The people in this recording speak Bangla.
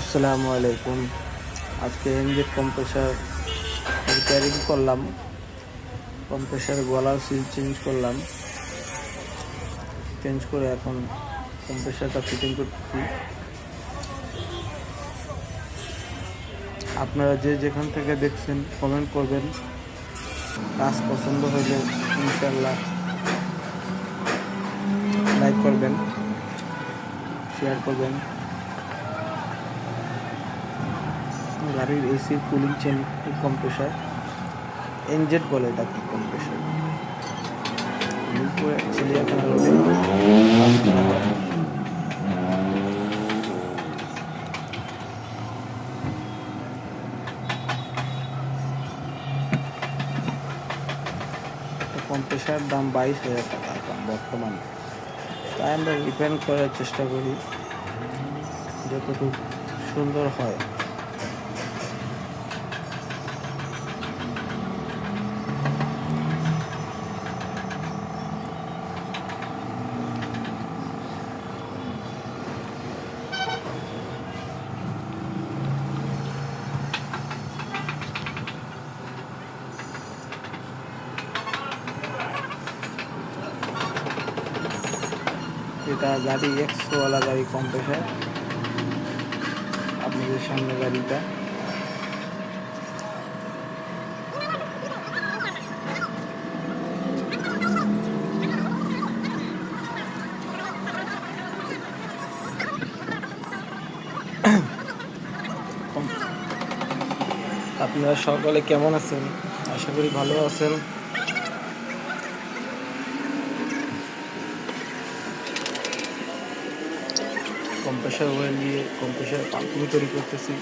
আসসালামু আলাইকুম। আজকে এনজেড কম্প্রেসার রিপেয়ারিং করলাম। কম্প্রেসারের গলার সিল চেঞ্জ করে এখন কম্প্রেসারটা ফিটিং করতেছি। আপনারা যে যেখান থেকে দেখছেন কমেন্ট করবেন। কাজ পছন্দ হলে ইনশাআল্লাহ লাইক করবেন, শেয়ার করবেন। গাড়ির এসির কুলিং চেন কম্প্রেসার, এনজেড বলে এটাকে কম্প্রেসার। মিরপুরে চিড়িয়াখানা রোডে কম্প্রেসার দাম 22,000 টাকা এখন বর্তমানে। তাই আমরা রিপেয়ার করার চেষ্টা করি যতটুকু সুন্দর হয়। এটা গাড়ি এক্সওয়ালা গাড়ি কম্প্রেসার। আপনাদের সামনে গাড়িটা আপনারা সকালে কেমন আছেন? আশা করি ভালো আছেন। কম্প্রেসার ওয়েল দিয়ে কম্প্রেসার পাম্পিং তৈরি করতেছি।